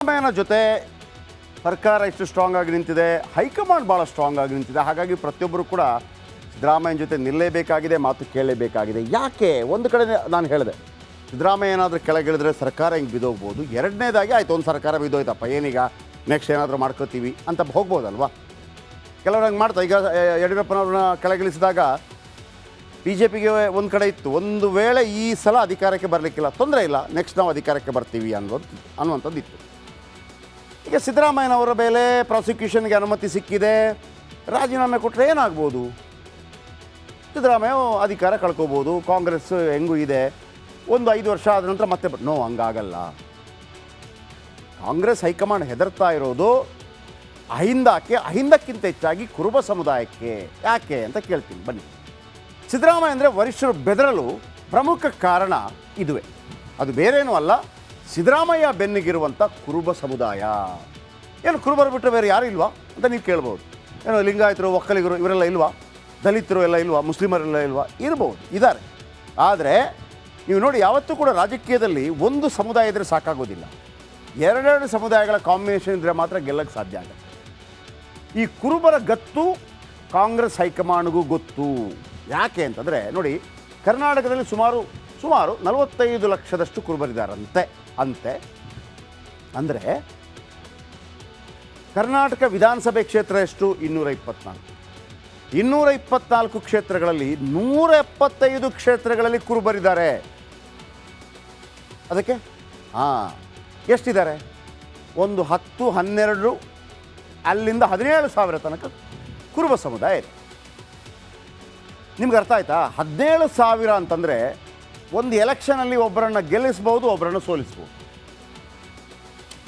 ಸಿದ್ದರಾಮಯ್ಯನ ಜೊತೆ ಸರ್ಕಾರ ಇಷ್ಟು ಸ್ಟ್ರಾಂಗ್ ಆಗಿ ನಿಂತಿದೆ, ಹೈಕಮಾಂಡ್ ಭಾಳ ಸ್ಟ್ರಾಂಗ್ ಆಗಿ ನಿಂತಿದೆ. ಹಾಗಾಗಿ ಪ್ರತಿಯೊಬ್ಬರು ಕೂಡ ಸಿದ್ದರಾಮಯ್ಯನ ಜೊತೆ ನಿಲ್ಲೇಬೇಕಾಗಿದೆ, ಮಾತು ಕೇಳಲೇಬೇಕಾಗಿದೆ. ಯಾಕೆ? ಒಂದು ಕಡೆ ನಾನು ಹೇಳಿದೆ, ಸಿದ್ದರಾಮಯ್ಯ ಏನಾದರೂ ಕೆಳಗಿಳಿದ್ರೆ ಸರ್ಕಾರ ಹಿಂಗೆ ಬಿದ್ದೋಗ್ಬೋದು. ಎರಡನೇದಾಗಿ ಆಯ್ತು, ಒಂದು ಸರ್ಕಾರ ಬಿದ್ದೋಯ್ತಪ್ಪ, ಏನೀಗ ನೆಕ್ಸ್ಟ್ ಏನಾದರೂ ಮಾಡ್ಕೋತೀವಿ ಅಂತ ಹೋಗ್ಬೋದಲ್ವಾ. ಕೆಲವ್ರು ಹಂಗೆ ಮಾಡ್ತಾರೆ. ಈಗ ಯಡಿಯೂರಪ್ಪನವ್ರನ್ನ ಕೆಳಗಿಳಿಸಿದಾಗ ಬಿ ಜೆ ಪಿಗೆ ಒಂದು ಕಡೆ ಇತ್ತು, ಒಂದು ವೇಳೆ ಈ ಸಲ ಅಧಿಕಾರಕ್ಕೆ ಬರಲಿಕ್ಕಿಲ್ಲ, ತೊಂದರೆ ಇಲ್ಲ, ನೆಕ್ಸ್ಟ್ ನಾವು ಅಧಿಕಾರಕ್ಕೆ ಬರ್ತೀವಿ ಅನ್ನುವಂಥದ್ದು ಇತ್ತು. ಈಗ ಸಿದ್ದರಾಮಯ್ಯನವರ ಮೇಲೆ ಪ್ರಾಸಿಕ್ಯೂಷನ್ಗೆ ಅನುಮತಿ ಸಿಕ್ಕಿದೆ, ರಾಜೀನಾಮೆ ಕೊಟ್ಟರೆ ಏನಾಗ್ಬೋದು? ಸಿದ್ದರಾಮಯ್ಯ ಅಧಿಕಾರ ಕಳ್ಕೊಬೋದು. ಕಾಂಗ್ರೆಸ್ ಹೆಂಗೂ ಇದೆ, ಒಂದು 5 ವರ್ಷ ಆದ ನಂತರ ಮತ್ತೆ ಹಂಗಾಗಲ್ಲ. ಕಾಂಗ್ರೆಸ್ ಹೈಕಮಾಂಡ್ ಹೆದರ್ತಾ ಇರೋದು ಅಹಿಂದಕ್ಕಿಂತ ಹೆಚ್ಚಾಗಿ ಕುರುಬ ಸಮುದಾಯಕ್ಕೆ. ಯಾಕೆ ಅಂತ ಕೇಳ್ತೀನಿ ಬನ್ನಿ. ಸಿದ್ದರಾಮಯ್ಯ ಅಂದರೆ ವರಿಷ್ಠರು ಬೆದರಲು ಪ್ರಮುಖ ಕಾರಣ ಇದುವೇ, ಅದು ಬೇರೇನೂ ಅಲ್ಲ, ಸಿದ್ದರಾಮಯ್ಯ ಬೆನ್ನಿಗಿರುವಂಥ ಕುರುಬ ಸಮುದಾಯ. ಏನು ಕುರುಬರು ಬಿಟ್ಟರೆ ಬೇರೆ ಯಾರು ಇಲ್ವಾ ಅಂತ ನೀವು ಕೇಳ್ಬೋದು. ಏನೋ ಲಿಂಗಾಯತರು, ಒಕ್ಕಲಿಗರು ಇವರೆಲ್ಲ ಇಲ್ವಾ? ದಲಿತರು ಎಲ್ಲ ಇಲ್ವಾ? ಮುಸ್ಲಿಮರೆಲ್ಲ ಇಲ್ವಾ? ಇರ್ಬೋದು, ಇದ್ದಾರೆ. ಆದರೆ ನೀವು ನೋಡಿ, ಯಾವತ್ತೂ ಕೂಡ ರಾಜಕೀಯದಲ್ಲಿ ಒಂದು ಸಮುದಾಯ ಇದ್ದರೆ ಸಾಕಾಗೋದಿಲ್ಲ, ಎರಡೆರಡು ಸಮುದಾಯಗಳ ಕಾಂಬಿನೇಷನ್ ಇದ್ದರೆ ಮಾತ್ರ ಗೆಲ್ಲಕ್ಕೆ ಸಾಧ್ಯ ಆಗುತ್ತೆ. ಈ ಕುರುಬರ ಗತ್ತು ಕಾಂಗ್ರೆಸ್ ಹೈಕಮಾಂಡ್ಗೂ ಗೊತ್ತು. ಯಾಕೆ ಅಂತಂದರೆ ನೋಡಿ, ಕರ್ನಾಟಕದಲ್ಲಿ ಸುಮಾರು 45 ಲಕ್ಷದಷ್ಟು ಕುರುಬರಿದ್ದಾರಂತೆ. ಅಂದರೆ ಕರ್ನಾಟಕ ವಿಧಾನಸಭೆ ಕ್ಷೇತ್ರ ಎಷ್ಟು? 224 ಕ್ಷೇತ್ರಗಳಲ್ಲಿ 175 ಕ್ಷೇತ್ರಗಳಲ್ಲಿ ಕುರುಬರಿದ್ದಾರೆ. ಅದಕ್ಕೆ ಎಷ್ಟಿದ್ದಾರೆ? ಒಂದು 10-12 ಅಲ್ಲಿಂದ 17,000 ತನಕ ಕುರುಬ ಸಮುದಾಯ ಇದೆ. ನಿಮ್ಗೆ ಅರ್ಥ ಆಯ್ತಾ? 17,000 ಅಂತಂದರೆ ಒಂದು ಎಲೆಕ್ಷನಲ್ಲಿ ಒಬ್ಬರನ್ನು ಗೆಲ್ಲಿಸ್ಬೋದು, ಒಬ್ಬರನ್ನು ಸೋಲಿಸ್ಬೋದು.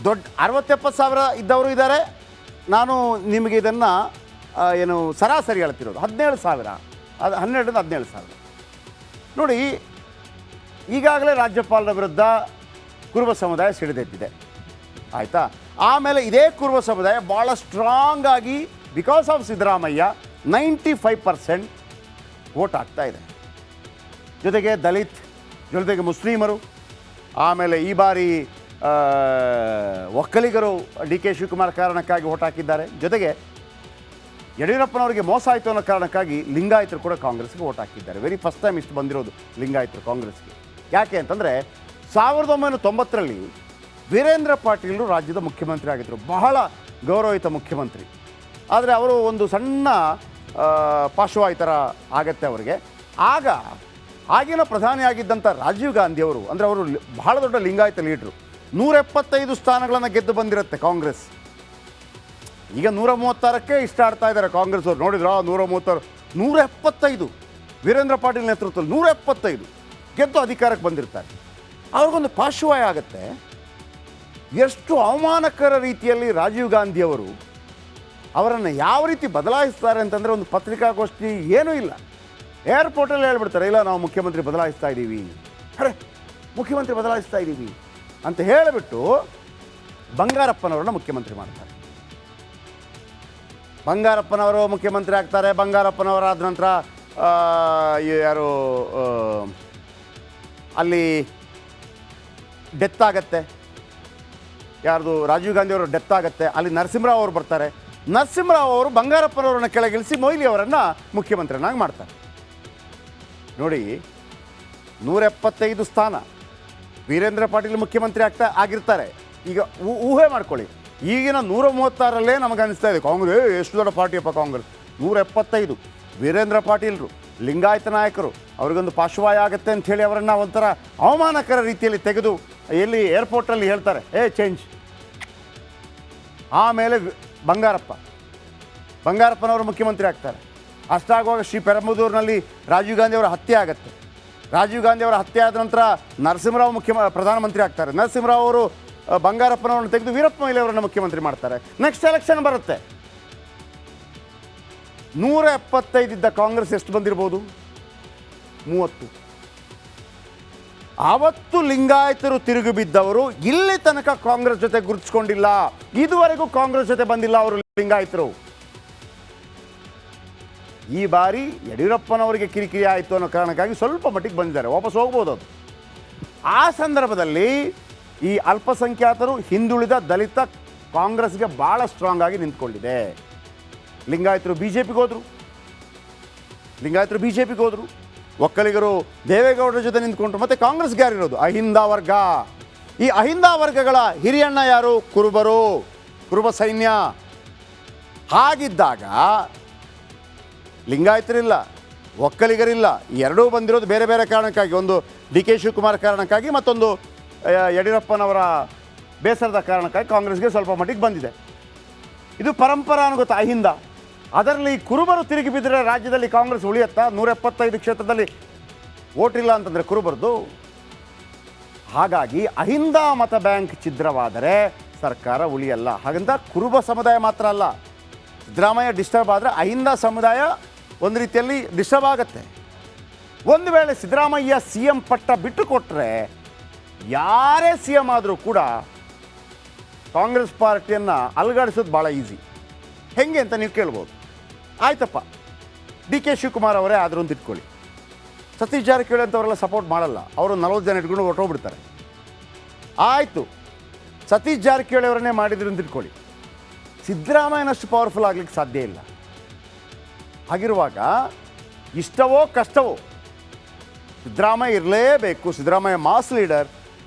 ದೊಡ್ಡ 60-70,000 ಇದ್ದವರು ಇದ್ದಾರೆ. ನಾನು ನಿಮಗೆ ಇದನ್ನು ಸರಾಸರಿ ಹೇಳ್ತಿರೋದು 17,000, ಅದು 12-17,000 ನೋಡಿ. ಈಗಾಗಲೇ ರಾಜ್ಯಪಾಲರ ವಿರುದ್ಧ ಕುರುಬ ಸಮುದಾಯ ಸಿಡಿದೆದ್ದಿದೆ, ಆಯಿತಾ? ಆಮೇಲೆ ಇದೇ ಕುರುಬ ಸಮುದಾಯ ಭಾಳ ಸ್ಟ್ರಾಂಗ್ ಆಗಿ ಬಿಕಾಸ್ ಆಫ್ ಸಿದ್ದರಾಮಯ್ಯ 95% ವೋಟ್ ಆಗ್ತಾ ಇದೆ. ಜೊತೆಗೆ ದಲಿತ್, ಜೊತೆಗೆ ಮುಸ್ಲಿಮರು, ಆಮೇಲೆ ಈ ಬಾರಿ ಒಕ್ಕಲಿಗರು ಡಿ ಕೆ ಶಿವಕುಮಾರ್ ಕಾರಣಕ್ಕಾಗಿ ವೋಟ್ ಹಾಕಿದ್ದಾರೆ. ಜೊತೆಗೆ ಯಡಿಯೂರಪ್ಪನವರಿಗೆ ಮೋಸ ಆಯಿತು ಅನ್ನೋ ಕಾರಣಕ್ಕಾಗಿ ಲಿಂಗಾಯತರು ಕೂಡ ಕಾಂಗ್ರೆಸ್ಗೆ ವೋಟ್ ಹಾಕಿದ್ದಾರೆ. ವೆರಿ ಫಸ್ಟ್ ಟೈಮ್ ಇಷ್ಟು ಬಂದಿರೋದು ಲಿಂಗಾಯತರು ಕಾಂಗ್ರೆಸ್ಗೆ. ಯಾಕೆ ಅಂತಂದರೆ 1990ರಲ್ಲಿ ವೀರೇಂದ್ರ ಪಾಟೀಲರು ರಾಜ್ಯದ ಮುಖ್ಯಮಂತ್ರಿ ಆಗಿದ್ದರು, ಬಹಳ ಗೌರವಯುತ ಮುಖ್ಯಮಂತ್ರಿ. ಆದರೆ ಅವರು ಒಂದು ಸಣ್ಣ ಪಾರ್ಶ್ವವಾಯು ಥರ ಆಗತ್ತೆ ಅವರಿಗೆ. ಆಗಿನ ಪ್ರಧಾನಿಯಾಗಿದ್ದಂಥ ರಾಜೀವ್ ಗಾಂಧಿಯವರು, ಅಂದರೆ ಅವರು ಬಹಳ ದೊಡ್ಡ ಲಿಂಗಾಯತ ಲೀಡ್ರು, 175 ಸ್ಥಾನಗಳನ್ನು ಗೆದ್ದು ಬಂದಿರುತ್ತೆ ಕಾಂಗ್ರೆಸ್. ಈಗ 136ಕ್ಕೆ ಇಷ್ಟ ಆಡ್ತಾ ಇದ್ದಾರೆ ಕಾಂಗ್ರೆಸ್ ಅವರು. ನೋಡಿದ್ರಾ? 136, 175 ವೀರೇಂದ್ರ ಪಾಟೀಲ್ ನೇತೃತ್ವದಲ್ಲಿ 175 ಗೆದ್ದು ಅಧಿಕಾರಕ್ಕೆ ಬಂದಿರ್ತಾರೆ. ಅವ್ರಿಗೊಂದು ಪಾರ್ಶ್ವವಾಯು ಆಗುತ್ತೆ. ಎಷ್ಟು ಅವಮಾನಕರ ರೀತಿಯಲ್ಲಿ ರಾಜೀವ್ ಗಾಂಧಿಯವರು ಅವರನ್ನು ಯಾವ ರೀತಿ ಬದಲಾಯಿಸ್ತಾರೆ ಅಂತಂದರೆ, ಒಂದು ಪತ್ರಿಕಾಗೋಷ್ಠಿ ಏನೂ ಇಲ್ಲ, ಏರ್ಪೋರ್ಟಲ್ಲಿ ಹೇಳ್ಬಿಡ್ತಾರೆ, ಇಲ್ಲ ನಾವು ಮುಖ್ಯಮಂತ್ರಿ ಬದಲಾಯಿಸ್ತಾ ಇದ್ದೀವಿ, ಮುಖ್ಯಮಂತ್ರಿ ಬದಲಾಯಿಸ್ತಾ ಇದ್ದೀವಿ ಅಂತ ಹೇಳಿಬಿಟ್ಟು ಬಂಗಾರಪ್ಪನವ್ರನ್ನ ಮುಖ್ಯಮಂತ್ರಿ ಮಾಡ್ತಾರೆ. ಬಂಗಾರಪ್ಪನವರು ಮುಖ್ಯಮಂತ್ರಿ ಆಗ್ತಾರೆ. ಬಂಗಾರಪ್ಪನವರಾದ ನಂತರ ಯಾರು ಅಲ್ಲಿ ಡೆತ್ ಆಗತ್ತೆ, ಯಾರ್ದು ರಾಜೀವ್ ಗಾಂಧಿಯವರು ಡೆತ್ ಆಗುತ್ತೆ. ಅಲ್ಲಿ ನರಸಿಂಹರಾವ್ ಅವರು ಬರ್ತಾರೆ. ನರಸಿಂಹರಾವ್ ಅವರು ಬಂಗಾರಪ್ಪನವರನ್ನ ಕೆಳಗಿಳಿಸಿ ಮೊಯ್ಲಿ ಅವರನ್ನು ಮುಖ್ಯಮಂತ್ರಿಯನ್ನಾಗಿ ಮಾಡ್ತಾರೆ. ನೋಡಿ, 175 ಸ್ಥಾನ ವೀರೇಂದ್ರ ಪಾಟೀಲ್ ಮುಖ್ಯಮಂತ್ರಿ ಆಗಿರ್ತಾರೆ. ಈಗ ಊಹೆ ಮಾಡ್ಕೊಳ್ಳಿ, ಈಗಿನ 136ರಲ್ಲೇ ನಮಗೆ ಅನಿಸ್ತಾ ಇದೆ ಕಾಂಗ್ರೆಸ್ ಎಷ್ಟು ದೊಡ್ಡ ಪಾರ್ಟಿಯಪ್ಪ ಕಾಂಗ್ರೆಸ್. 175 ವೀರೇಂದ್ರ ಪಾಟೀಲರು, ಲಿಂಗಾಯತ ನಾಯಕರು, ಅವ್ರಿಗೊಂದು ಪಾರ್ಶ್ವವಾಯು ಆಗುತ್ತೆ ಅಂಥೇಳಿ ಅವರನ್ನು ಒಂಥರ ಅವಮಾನಕರ ರೀತಿಯಲ್ಲಿ ತೆಗೆದು ಎಲ್ಲಿ ಏರ್ಪೋರ್ಟಲ್ಲಿ ಹೇಳ್ತಾರೆ ಚೇಂಜ್. ಆಮೇಲೆ ಬಂಗಾರಪ್ಪನವರು ಮುಖ್ಯಮಂತ್ರಿ ಆಗ್ತಾರೆ. ಅಷ್ಟಾಗುವಾಗ ಶ್ರೀ ಪೆರಂಬದೂರಿನಲ್ಲಿ ರಾಜೀವ್ ಗಾಂಧಿಯವರ ಹತ್ಯೆ ಆಗುತ್ತೆ. ರಾಜೀವ್ ಗಾಂಧಿಯವರ ಹತ್ಯೆ ಆದ ನಂತರ ನರಸಿಂಹರಾವ್ ಪ್ರಧಾನಮಂತ್ರಿ ಆಗ್ತಾರೆ. ನರಸಿಂಹರಾವ್ ಅವರು ಬಂಗಾರಪ್ಪನವರನ್ನು ತೆಗೆದು ವೀರಪ್ಪ ಮೊಯ್ಲಿ ಅವರನ್ನು ಮುಖ್ಯಮಂತ್ರಿ ಮಾಡ್ತಾರೆ. ನೆಕ್ಸ್ಟ್ ಎಲೆಕ್ಷನ್ ಬರುತ್ತೆ. 175 ಇದ್ದ ಕಾಂಗ್ರೆಸ್ ಎಷ್ಟು ಬಂದಿರ್ಬೋದು? 30. ಆವತ್ತು ಲಿಂಗಾಯತರು ತಿರುಗಿ ಬಿದ್ದವರು ಇಲ್ಲಿ ತನಕ ಕಾಂಗ್ರೆಸ್ ಜೊತೆ ಗುರುತಿಸ್ಕೊಂಡಿಲ್ಲ. ಇದುವರೆಗೂ ಕಾಂಗ್ರೆಸ್ ಜೊತೆ ಬಂದಿಲ್ಲ ಅವರು ಲಿಂಗಾಯತರು. ಈ ಬಾರಿ ಯಡಿಯೂರಪ್ಪನವರಿಗೆ ಕಿರಿಕಿರಿ ಆಯಿತು ಅನ್ನೋ ಕಾರಣಕ್ಕಾಗಿ ಸ್ವಲ್ಪ ಮಟ್ಟಿಗೆ ಬಂದಿದ್ದಾರೆ, ವಾಪಸ್ ಹೋಗ್ಬೋದು ಅದು. ಆ ಸಂದರ್ಭದಲ್ಲಿ ಈ ಅಲ್ಪಸಂಖ್ಯಾತರು, ಹಿಂದುಳಿದ, ದಲಿತ ಕಾಂಗ್ರೆಸ್ಗೆ ಭಾಳ ಸ್ಟ್ರಾಂಗ್ ಆಗಿ ನಿಂತ್ಕೊಂಡಿದೆ. ಲಿಂಗಾಯತರು ಬಿ ಜೆ ಪಿಗೆ ಹೋದರು, ಒಕ್ಕಲಿಗರು ದೇವೇಗೌಡರ ಜೊತೆ ನಿಂತ್ಕೊಂಡ್ರು. ಮತ್ತು ಕಾಂಗ್ರೆಸ್ಗೆ ಯಾರಿರೋದು? ಅಹಿಂದ ವರ್ಗ. ಈ ಅಹಿಂದ ವರ್ಗಗಳ ಹಿರಿಯಣ್ಣ ಯಾರು? ಕುರುಬ ಸೈನ್ಯ. ಹಾಗಿದ್ದಾಗ ಲಿಂಗಾಯತರಿಲ್ಲ, ಒಕ್ಕಲಿಗರಿಲ್ಲ, ಎರಡೂ ಬಂದಿರೋದು ಬೇರೆ ಬೇರೆ ಕಾರಣಕ್ಕಾಗಿ. ಒಂದು ಡಿ ಕೆ ಶಿವಕುಮಾರ್ ಕಾರಣಕ್ಕಾಗಿ, ಮತ್ತೊಂದು ಯಡಿಯೂರಪ್ಪನವರ ಬೇಸರದ ಕಾರಣಕ್ಕಾಗಿ ಕಾಂಗ್ರೆಸ್ಗೆ ಸ್ವಲ್ಪ ಮಟ್ಟಿಗೆ ಬಂದಿದೆ. ಇದು ಪರಂಪರಾನುಗತ ಅಹಿಂದ. ಅದರಲ್ಲಿ ಕುರುಬರು ತಿರುಗಿ ಬಿದ್ದರೆ ರಾಜ್ಯದಲ್ಲಿ ಕಾಂಗ್ರೆಸ್ ಉಳಿಯತ್ತಾ? 175 ಕ್ಷೇತ್ರದಲ್ಲಿ ಓಟಿಲ್ಲ ಅಂತಂದರೆ ಕುರುಬರದು. ಹಾಗಾಗಿ ಅಹಿಂದ ಮತ ಬ್ಯಾಂಕ್ ಛಿದ್ರವಾದರೆ ಸರ್ಕಾರ ಉಳಿಯಲ್ಲ. ಹಾಗಂತ ಕುರುಬ ಸಮುದಾಯ ಮಾತ್ರ ಅಲ್ಲ, ಸಿದ್ದರಾಮಯ್ಯ ಡಿಸ್ಟರ್ಬ್ ಆದರೆ ಅಹಿಂದ ಸಮುದಾಯ ಒಂದು ರೀತಿಯಲ್ಲಿ ಡಿಸ್ಟರ್ಬ್ ಆಗುತ್ತೆ. ಒಂದು ವೇಳೆ ಸಿದ್ದರಾಮಯ್ಯ ಸಿ ಎಂ ಪಟ್ಟ ಬಿಟ್ಟು ಕೊಟ್ಟರೆ ಯಾರೇ ಸಿ ಎಂ ಆದರೂ ಕೂಡ ಕಾಂಗ್ರೆಸ್ ಪಾರ್ಟಿಯನ್ನು ಅಲುಗಾಡಿಸೋದು ಭಾಳ ಈಸಿ. ಹೆಂಗೆ ಅಂತ ನೀವು ಕೇಳ್ಬೋದು. ಆಯ್ತಪ್ಪ, ಡಿ ಕೆ ಶಿವಕುಮಾರ್ ಅವರೇ ಆದರೂ ಅಂತ ಇಟ್ಕೊಳ್ಳಿ. ಸತೀಶ್ ಜಾರಕಿಹೊಳಿ ಅಂತವರೆಲ್ಲ ಸಪೋರ್ಟ್ ಮಾಡಲ್ಲ, ಅವರು 40 ಜನ ಇಟ್ಕೊಂಡು ಹೊರಟೋಗ್ಬಿಡ್ತಾರೆ. ಆಯಿತು, ಸತೀಶ್ ಜಾರಕಿಹೊಳಿ ಅವರನ್ನೇ ಮಾಡಿದ್ರು ಅಂತ ಇಟ್ಕೊಳ್ಳಿ. ಸಿದ್ದರಾಮಯ್ಯನಷ್ಟು ಪವರ್ಫುಲ್ ಆಗಲಿಕ್ಕೆ ಸಾಧ್ಯ ಇಲ್ಲ. ಹಾಗಿರುವಾಗ ಇಷ್ಟವೋ ಕಷ್ಟವೋ ಸಿದ್ದರಾಮಯ್ಯ ಇರಲೇಬೇಕು. ಸಿದ್ದರಾಮಯ್ಯ ಮಾಸ್ ಲೀಡರ್,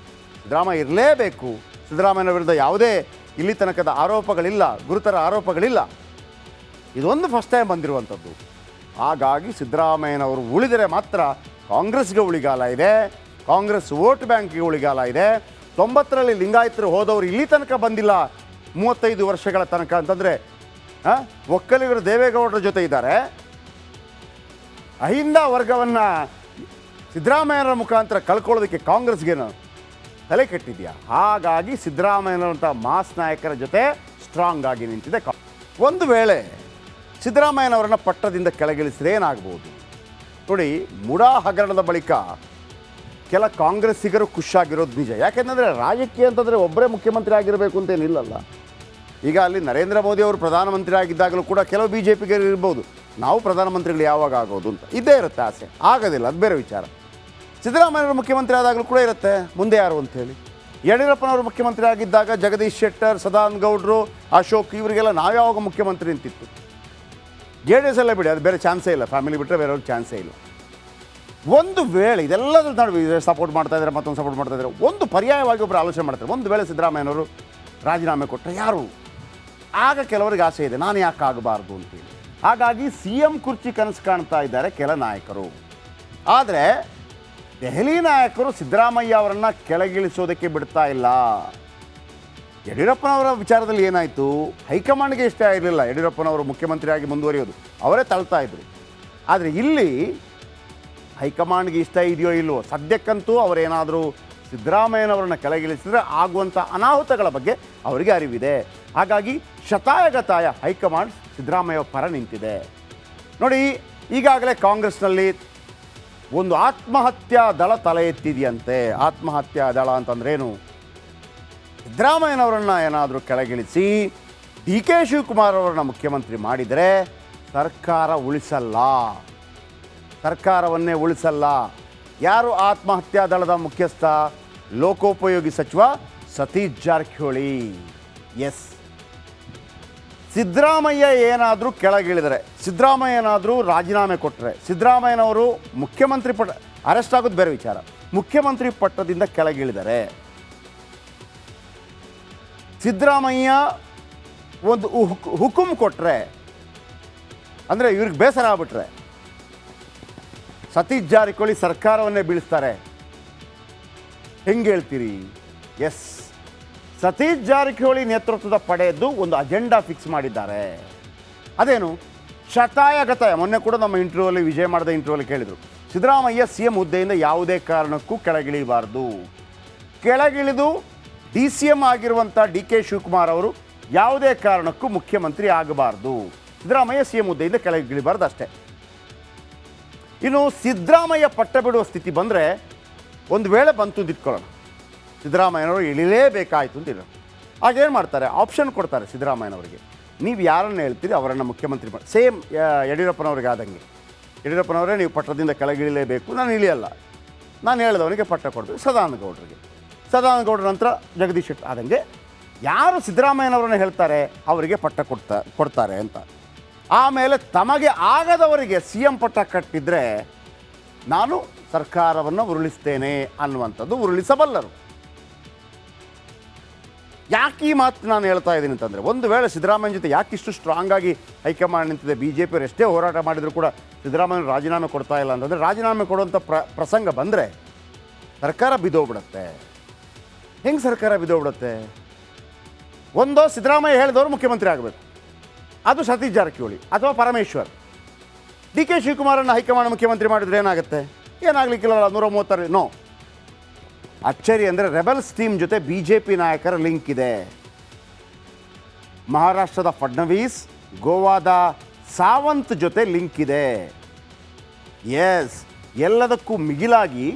ಸಿದ್ದರಾಮಯ್ಯ ಇರಲೇಬೇಕು. ಸಿದ್ದರಾಮಯ್ಯನ ವಿರುದ್ಧ ಯಾವುದೇ ಇಲ್ಲಿ ತನಕದ ಆರೋಪಗಳಿಲ್ಲ, ಗುರುತರ ಆರೋಪಗಳಿಲ್ಲ. ಇದೊಂದು ಫಸ್ಟ್ ಟೈಮ್ ಬಂದಿರುವಂಥದ್ದು. ಹಾಗಾಗಿ ಸಿದ್ದರಾಮಯ್ಯನವರು ಉಳಿದರೆ ಮಾತ್ರ ಕಾಂಗ್ರೆಸ್ಗೆ ಉಳಿಗಾಲ ಇದೆ, ಕಾಂಗ್ರೆಸ್ ವೋಟ್ ಬ್ಯಾಂಕ್ಗೆ ಉಳಿಗಾಲ ಇದೆ. 90ರಲ್ಲಿ ಲಿಂಗಾಯತರು ಹೋದವರು ಇಲ್ಲಿ ತನಕ ಬಂದಿಲ್ಲ, 35 ವರ್ಷಗಳ ತನಕ ಅಂತಂದರೆ ಒಕ್ಕಲಿಗರು ದೇವೇಗೌಡರ ಜೊತೆ ಇದ್ದಾರೆ. ಅಹಿಂದ ವರ್ಗವನ್ನು ಸಿದ್ದರಾಮಯ್ಯರ ಮುಖಾಂತರ ಕಳ್ಕೊಳ್ಳೋದಕ್ಕೆ ಕಾಂಗ್ರೆಸ್ಗೇನು ತಲೆ ಕೆಟ್ಟಿದೆಯಾ? ಹಾಗಾಗಿ ಸಿದ್ದರಾಮಯ್ಯನಂಥ ಮಾಸ್ ನಾಯಕರ ಜೊತೆ ಸ್ಟ್ರಾಂಗ್ ಆಗಿ ನಿಂತಿದೆ. ಒಂದು ವೇಳೆ ಸಿದ್ದರಾಮಯ್ಯನವರನ್ನು ಪಟ್ಟದಿಂದ ಕೆಳಗಿಳಿಸಿದ್ರೆ ಏನಾಗ್ಬೋದು ನೋಡಿ. ಮುಡಾ ಹಗರಣದ ಬಳಿಕ ಕೆಲ ಕಾಂಗ್ರೆಸ್ಸಿಗರು ಖುಷಿಯಾಗಿರೋದು ನಿಜ. ಯಾಕೆಂದರೆ ರಾಜಕೀಯ ಅಂತಂದರೆ ಒಬ್ಬರೇ ಮುಖ್ಯಮಂತ್ರಿ ಆಗಿರಬೇಕು ಅಂತೇನಿಲ್ಲಲ್ಲ. ಈಗ ಅಲ್ಲಿ ನರೇಂದ್ರ ಮೋದಿ ಅವರು ಪ್ರಧಾನಮಂತ್ರಿ ಆಗಿದ್ದಾಗಲೂ ಕೂಡ ಕೆಲವು ಬಿ ಜೆ ಪಿಗೆ ಇರ್ಬೋದು, ನಾವು ಪ್ರಧಾನಮಂತ್ರಿಗಳು ಯಾವಾಗ ಆಗೋದು ಅಂತ ಇದ್ದೇ ಇರುತ್ತೆ ಆಸೆ. ಆಗೋದಿಲ್ಲ, ಅದು ಬೇರೆ ವಿಚಾರ. ಸಿದ್ದರಾಮಯ್ಯವರು ಮುಖ್ಯಮಂತ್ರಿ ಆದಾಗಲೂ ಕೂಡ ಇರುತ್ತೆ ಮುಂದೆ ಯಾರು ಅಂಥೇಳಿ. ಯಡಿಯೂರಪ್ಪನವರು ಮುಖ್ಯಮಂತ್ರಿ ಆಗಿದ್ದಾಗ ಜಗದೀಶ್ ಶೆಟ್ಟರ್, ಸದಾನಂದ ಗೌಡರು, ಅಶೋಕ್ ಇವರಿಗೆಲ್ಲ ನಾವ್ಯಾವಾಗ ಮುಖ್ಯಮಂತ್ರಿ ಅಂತಿತ್ತು. ಜೆ ಡಿ ಎಸ್ ಎಲ್ಲ ಬಿಡಿ, ಅದು ಬೇರೆ ಚಾನ್ಸೇ ಇಲ್ಲ. ಫ್ಯಾಮಿಲಿ ಬಿಟ್ಟರೆ ಬೇರೆಯವ್ರಿಗೆ ಚಾನ್ಸೇ ಇಲ್ಲ. ಒಂದು ವೇಳೆ ಇದೆಲ್ಲದ್ರ ನಡುವೆ ಸಪೋರ್ಟ್ ಮಾಡ್ತಾ ಇದ್ದಾರೆ, ಮತ್ತೊಂದು ಸಪೋರ್ಟ್ ಮಾಡ್ತಾ ಇದ್ದಾರೆ, ಒಂದು ಪರ್ಯಾಯವಾಗಿ ಒಬ್ಬರು ಆಲೋಚನೆ ಮಾಡ್ತಾರೆ. ಒಂದು ವೇಳೆ ಸಿದ್ದರಾಮಯ್ಯನವರು ರಾಜೀನಾಮೆ ಕೊಟ್ಟರೆ ಯಾರು? ಆಗ ಕೆಲವರಿಗೆ ಆಸೆ ಇದೆ, ನಾನು ಯಾಕೆ ಆಗಬಾರ್ದು ಅಂತೇಳಿ. ಹಾಗಾಗಿ ಸಿ ಎಂ ಕುರ್ಚಿ ಕನಸು ಕಾಣ್ತಾ ಇದ್ದಾರೆ ಕೆಲ ನಾಯಕರು. ಆದರೆ ದೆಹಲಿ ನಾಯಕರು ಸಿದ್ದರಾಮಯ್ಯ ಅವರನ್ನು ಕೆಳಗಿಳಿಸೋದಕ್ಕೆ ಬಿಡ್ತಾ ಇಲ್ಲ. ಯಡಿಯೂರಪ್ಪನವರ ವಿಚಾರದಲ್ಲಿ ಏನಾಯಿತು, ಹೈಕಮಾಂಡ್ಗೆ ಇಷ್ಟ ಇರಲಿಲ್ಲ ಯಡಿಯೂರಪ್ಪನವರು ಮುಖ್ಯಮಂತ್ರಿಯಾಗಿ ಮುಂದುವರಿಯೋದು, ಅವರೇ ತಳ್ತಾ ಇದ್ರು. ಆದರೆ ಇಲ್ಲಿ ಹೈಕಮಾಂಡ್ಗೆ ಇಷ್ಟ ಇದೆಯೋ ಇಲ್ವೋ, ಸದ್ಯಕ್ಕಂತೂ ಅವರೇನಾದರೂ ಸಿದ್ದರಾಮಯ್ಯನವರನ್ನು ಕೆಳಗಿಳಿಸಿದರೆ ಆಗುವಂಥ ಅನಾಹುತಗಳ ಬಗ್ಗೆ ಅವರಿಗೆ ಅರಿವಿದೆ. ಹಾಗಾಗಿ ಶತಾಯಗತಾಯ ಹೈಕಮಾಂಡ್ ಸಿದ್ದರಾಮಯ್ಯ ಪರ ನಿಂತಿದೆ. ನೋಡಿ, ಈಗಾಗಲೇ ಕಾಂಗ್ರೆಸ್ನಲ್ಲಿ ಒಂದು ಆತ್ಮಹತ್ಯಾ ದಳ ತಲೆ ಎತ್ತಿದೆಯಂತೆ. ಆತ್ಮಹತ್ಯಾ ದಳ ಅಂತಂದ್ರೇನು? ಸಿದ್ದರಾಮಯ್ಯನವರನ್ನು ಏನಾದರೂ ಕೆಳಗಿಳಿಸಿ ಡಿ ಕೆ ಶಿವಕುಮಾರ್ ಅವರನ್ನ ಮುಖ್ಯಮಂತ್ರಿ ಮಾಡಿದರೆ ಸರ್ಕಾರ ಉಳಿಸಲ್ಲ, ಸರ್ಕಾರವನ್ನೇ ಉಳಿಸಲ್ಲ. ಯಾರು ಆತ್ಮಹತ್ಯಾ ದಳದ ಮುಖ್ಯಸ್ಥ? ಲೋಕೋಪಯೋಗಿ ಸಚಿವ ಸತೀಶ್ ಜಾರಕಿಹೊಳಿ. ಎಸ್, ಸಿದ್ದರಾಮಯ್ಯ ಏನಾದರೂ ಕೆಳಗಿಳಿದರೆ, ಸಿದ್ದರಾಮಯ್ಯ ಏನಾದರೂ ರಾಜೀನಾಮೆ ಕೊಟ್ಟರೆ, ಸಿದ್ದರಾಮಯ್ಯನವರು ಮುಖ್ಯಮಂತ್ರಿ ಅರೆಸ್ಟ್ ಆಗೋದು ಬೇರೆ ವಿಚಾರ, ಮುಖ್ಯಮಂತ್ರಿ ಪಟ್ಟದಿಂದ ಕೆಳಗಿಳಿದರೆ, ಸಿದ್ದರಾಮಯ್ಯ ಒಂದು ಹುಕುಂ ಕೊಟ್ಟರೆ, ಅಂದರೆ ಇವ್ರಿಗೆ ಬೇಸರ ಆಗ್ಬಿಟ್ರೆ ಸತೀಶ್ ಜಾರಕಿಹೊಳಿ ಸರ್ಕಾರವನ್ನೇ ಬೀಳಿಸ್ತಾರೆ. ಹೆಂಗೆ ಹೇಳ್ತೀರಿ? ಎಸ್, ಸತೀಶ್ ಜಾರಕಿಹೊಳಿ ನೇತೃತ್ವದ ಪಡೆಯದ್ದು ಒಂದು ಅಜೆಂಡಾ ಫಿಕ್ಸ್ ಮಾಡಿದ್ದಾರೆ. ಅದೇನು? ಶತಾಯಗತಾಯ. ಮೊನ್ನೆ ಕೂಡ ನಮ್ಮ ಇಂಟರ್ವ್ಯೂಲ್ಲಿ, ವಿಜಯ ಮಾಡಿದ ಇಂಟರ್ವ್ಯೂಲ್ಲಿ ಕೇಳಿದರು, ಸಿದ್ದರಾಮಯ್ಯ ಸಿ ಎಂ ಹುದ್ದೆಯಿಂದ ಯಾವುದೇ ಕಾರಣಕ್ಕೂ ಕೆಳಗಿಳಿಬಾರ್ದು. ಕೆಳಗಿಳಿದು ಡಿ ಸಿ ಎಂ ಆಗಿರುವಂಥ ಡಿ ಕೆ ಶಿವಕುಮಾರ್ ಅವರು ಯಾವುದೇ ಕಾರಣಕ್ಕೂ ಮುಖ್ಯಮಂತ್ರಿ ಆಗಬಾರ್ದು. ಸಿದ್ದರಾಮಯ್ಯ ಸಿ ಎಂ ಹುದ್ದೆಯಿಂದ ಕೆಳಗಿಳಿಬಾರ್ದು ಅಷ್ಟೇ. ಇನ್ನು ಸಿದ್ದರಾಮಯ್ಯ ಪಟ್ಟ ಬಿಡುವ ಸ್ಥಿತಿ ಬಂದರೆ, ಒಂದು ವೇಳೆ ಬಂತು ಅಂದಿಟ್ಕೊಳ್ಳೋಣ, ಸಿದ್ದರಾಮಯ್ಯನವರು ಇಳಿಲೇಬೇಕಾಯಿತು ಅಂತಿಲ್ಲ, ಆಗೇನು ಮಾಡ್ತಾರೆ? ಆಪ್ಷನ್ ಕೊಡ್ತಾರೆ ಸಿದ್ದರಾಮಯ್ಯನವರಿಗೆ. ನೀವು ಯಾರನ್ನು ಹೇಳ್ತೀರಿ ಅವರನ್ನು ಮುಖ್ಯಮಂತ್ರಿ ಮಾಡಿ. ಸೇಮ್ ಯಡಿಯೂರಪ್ಪನವ್ರಿಗೆ ಆದಂಗೆ, ಯಡಿಯೂರಪ್ಪನವರೇ ನೀವು ಪಟ್ಟದಿಂದ ಕೆಳಗಿಳಿಲೇಬೇಕು, ನಾನು ಇಳಿಯಲ್ಲ, ನಾನು ಹೇಳಿದವನಿಗೆ ಪಟ್ಟ ಕೊಡ್ಬೇಕು. ಸದಾನಂದ ಗೌಡರಿಗೆ ಸದಾನಂದ ನಂತರ ಜಗದೀಶ್ ಶೆಟ್ಟರ್ ಆದಂಗೆ ಯಾರು ಸಿದ್ದರಾಮಯ್ಯನವರನ್ನು ಹೇಳ್ತಾರೆ ಅವರಿಗೆ ಪಟ್ಟ ಕೊಡ್ತಾರೆ ಅಂತ. ಆಮೇಲೆ ತಮಗೆ ಆಗದವರಿಗೆ ಸಿ ಎಂ ಪಟ್ಟ ಕಟ್ಟಿದರೆ ನಾನು ಸರ್ಕಾರವನ್ನು ಉರುಳಿಸ್ತೇನೆ ಅನ್ನುವಂಥದ್ದು ಉರುಳಿಸಬಲ್ಲರು. ಯಾಕೆ ಈ ಮಾತು ನಾನು ಹೇಳ್ತಾ ಇದ್ದೀನಿ ಅಂತಂದರೆ, ಒಂದು ವೇಳೆ ಸಿದ್ದರಾಮಯ್ಯ ಜೊತೆ ಯಾಕಿಷ್ಟು ಸ್ಟ್ರಾಂಗ್ ಆಗಿ ಹೈಕಮಾಂಡ್ ನಿಂತಿದೆ, ಬಿ ಜೆ ಪಿಯವರು ಎಷ್ಟೇ ಹೋರಾಟ ಮಾಡಿದರೂ ಕೂಡ ಸಿದ್ದರಾಮಯ್ಯ ರಾಜೀನಾಮೆ ಕೊಡ್ತಾ ಇಲ್ಲ ಅಂತಂದರೆ, ರಾಜೀನಾಮೆ ಕೊಡುವಂಥ ಪ್ರಸಂಗ ಬಂದರೆ ಸರ್ಕಾರ ಬಿದ್ದೋಗ್ಬಿಡುತ್ತೆ. ಹೆಂಗೆ ಸರ್ಕಾರ ಬಿದ್ದೋಗ್ಬಿಡುತ್ತೆ? ಒಂದೋ ಸಿದ್ದರಾಮಯ್ಯ ಹೇಳಿದವರು ಮುಖ್ಯಮಂತ್ರಿ ಆಗಬೇಕು, ಅದು ಸತೀಶ್ ಜಾರಕಿಹೊಳಿ ಅಥವಾ ಪರಮೇಶ್ವರ್. ಡಿ ಕೆ ಶಿವಕುಮಾರನ್ನು ಹೈಕಮಾಂಡ್ ಮುಖ್ಯಮಂತ್ರಿ ಮಾಡಿದ್ರೆ ಏನಾಗುತ್ತೆ? ಏನಾಗಲಿಕ್ಕಿಲ್ಲ. 136 ನೋ. ಅಚ್ಚರಿ ಅಂದರೆ ರೆಬಲ್ಸ್ ಟೀಮ್ ಜೊತೆ ಬಿ ಜೆ ಪಿ ನಾಯಕರ ಲಿಂಕ್ ಇದೆ. ಮಹಾರಾಷ್ಟ್ರದ ಫಡ್ನವೀಸ್, ಗೋವಾದ ಸಾವಂತ್ ಜೊತೆ ಲಿಂಕ್ ಇದೆ. ಎಸ್, ಎಲ್ಲದಕ್ಕೂ ಮಿಗಿಲಾಗಿ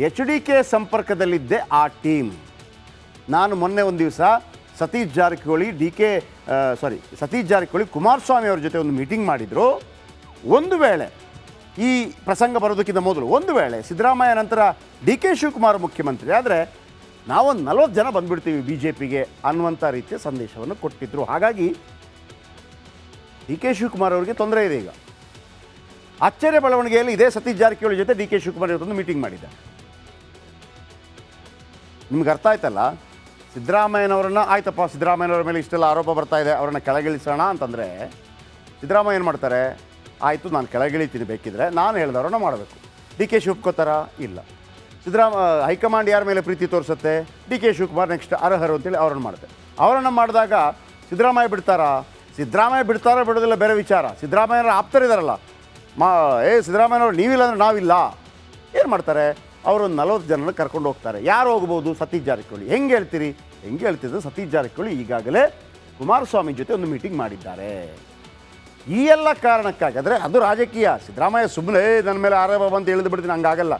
ಎಚ್ ಡಿ ಕೆ ಸಂಪರ್ಕದಲ್ಲಿದ್ದೆ ಆ ಟೀಮ್. ನಾನು ಮೊನ್ನೆ ಒಂದು ದಿವಸ ಸತೀಶ್ ಜಾರಕಿಹೊಳಿ ಕುಮಾರಸ್ವಾಮಿ ಅವ್ರ ಜೊತೆ ಒಂದು ಮೀಟಿಂಗ್ ಮಾಡಿದರು. ಒಂದು ವೇಳೆ ಈ ಪ್ರಸಂಗ ಬರೋದಕ್ಕಿಂತ ಮೊದಲು, ಒಂದು ವೇಳೆ ಸಿದ್ದರಾಮಯ್ಯ ನಂತರ ಡಿ ಕೆ ಶಿವಕುಮಾರ್ ಮುಖ್ಯಮಂತ್ರಿ ಆದರೆ ನಾವೊಂದು 40 ಜನ ಬಂದುಬಿಡ್ತೀವಿ ಬಿ ಜೆ ಪಿಗೆ ಅನ್ನುವಂಥ ರೀತಿಯ ಸಂದೇಶವನ್ನು ಕೊಟ್ಟಿದ್ದರು. ಹಾಗಾಗಿ ಡಿ ಕೆ ಶಿವಕುಮಾರ್ ಅವರಿಗೆ ತೊಂದರೆ ಇದೆ. ಈಗ ಅಚ್ಚರಿಯ ಬೆಳವಣಿಗೆಯಲ್ಲಿ ಇದೇ ಸತೀಶ್ ಜಾರಕಿಹೊಳಿ ಜೊತೆ ಡಿ ಕೆ ಶಿವಕುಮಾರ್ ಇವತ್ತೊಂದು ಮೀಟಿಂಗ್ ಮಾಡಿದ್ದಾರೆ. ನಿಮ್ಗೆ ಅರ್ಥ ಆಯ್ತಲ್ಲ? ಸಿದ್ದರಾಮಯ್ಯನವರನ್ನು ಆಯ್ತಪ್ಪ, ಸಿದ್ದರಾಮಯ್ಯನವರ ಮೇಲೆ ಇಷ್ಟೆಲ್ಲ ಆರೋಪ ಬರ್ತಾ ಇದೆ, ಅವರನ್ನು ಕೆಳಗಿಳಿಸೋಣ ಅಂತಂದರೆ ಸಿದ್ದರಾಮಯ್ಯ ಏನು ಮಾಡ್ತಾರೆ? ಆಯಿತು, ನಾನು ಕೆಳಗಿಳಿತೀನಿ, ಬೇಕಿದ್ರೆ ನಾನು ಹೇಳ್ದವ್ರನ್ನ ಮಾಡಬೇಕು. ಡಿ ಕೆ ಶಿವಕುಮಾರ ಇಲ್ಲ. ಹೈಕಮಾಂಡ್ ಯಾರ ಮೇಲೆ ಪ್ರೀತಿ ತೋರಿಸುತ್ತೆ? ಡಿ ಕೆ ಶಿವಕುಮಾರ್ ನೆಕ್ಸ್ಟ್ ಅರ್ಹರು ಅಂತೇಳಿ ಅವರನ್ನು ಮಾಡುತ್ತೆ. ಅವರನ್ನು ಮಾಡಿದಾಗ ಸಿದ್ದರಾಮಯ್ಯ ಬಿಡ್ತಾರಾ? ಸಿದ್ದರಾಮಯ್ಯ ಬಿಡ್ತಾರೋ ಬಿಡೋದಿಲ್ಲ ಬೇರೆ ವಿಚಾರ. ಸಿದ್ದರಾಮಯ್ಯನವರು ಆಪ್ತರಿದ್ದಾರಲ್ಲ, ಸಿದ್ದರಾಮಯ್ಯನವರು ನೀವಿಲ್ಲ ಅಂದರೆ ನಾವಿಲ್ಲ, ಏನು ಮಾಡ್ತಾರೆ? ಅವರೊಂದು 40 ಜನರನ್ನು ಕರ್ಕೊಂಡು ಹೋಗ್ತಾರೆ. ಯಾರು ಹೋಗ್ಬೋದು? ಸತೀಶ್ ಜಾರಕಿಹೊಳಿ. ಹೆಂಗೆ ಹೇಳ್ತಿದ್ರು? ಸತೀಶ್ ಜಾರಕಿಹೊಳಿ ಈಗಾಗಲೇ ಕುಮಾರಸ್ವಾಮಿ ಜೊತೆ ಒಂದು ಮೀಟಿಂಗ್ ಮಾಡಿದ್ದಾರೆ. ಈ ಎಲ್ಲ ಕಾರಣಕ್ಕಾಗಿ, ಆದರೆ ಅದು ರಾಜಕೀಯ. ಸಿದ್ದರಾಮಯ್ಯ ಸುಮ್ಮನೆ ನನ್ನ ಮೇಲೆ ಆರೋಪ ಬಂದು ಎಳೆದು ಬಿಡ್ತೀನಿ, ಹಂಗಾಗಲ್ಲ.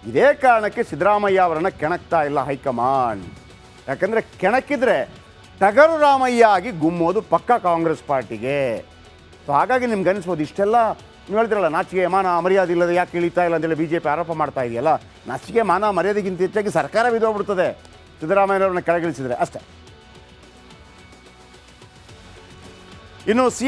ಇದೇ ಕಾರಣಕ್ಕೆ ಸಿದ್ದರಾಮಯ್ಯ ಅವರನ್ನು ಕೆಣಕ್ತಾ ಇಲ್ಲ ಹೈಕಮಾಂಡ್. ಯಾಕಂದರೆ ಕೆಣಕಿದ್ರೆ ಟಗರು ರಾಮಯ್ಯ ಆಗಿ ಗುಮ್ಮೋದು ಪಕ್ಕ ಕಾಂಗ್ರೆಸ್ ಪಾರ್ಟಿಗೆ. ಸೊ ಹಾಗಾಗಿ ನಿಮ್ಗೆ ಅನಿಸ್ಬೋದು ಇಷ್ಟೆಲ್ಲ ನೀವು ಹೇಳ್ತಿರಲ್ಲ, ನಾಚಿಕೆ ಮಾನ ಮರ್ಯಾದೆ ಇಲ್ಲದೆ ಯಾಕೆ ಇಳಿತಾ ಇಲ್ಲ ಅಂತೇಳಿ ಬಿ ಜೆ ಪಿ ಆರೋಪ ಮಾಡ್ತಾ ಇದೆಯಲ್ಲ. ನಾಚಿಕೆ ಮಾನ ಮರ್ಯಾದೆಗಿಂತ ಹೆಚ್ಚಾಗಿ ಸರ್ಕಾರ ಬಿದ್ದೋಗ್ಬಿಡ್ತದೆ ಸಿದ್ದರಾಮಯ್ಯನವ್ರನ್ನ ಕೆಳಗಿಳಿಸಿದರೆ ಅಷ್ಟೇ. ಇನ್ನು ಸಿ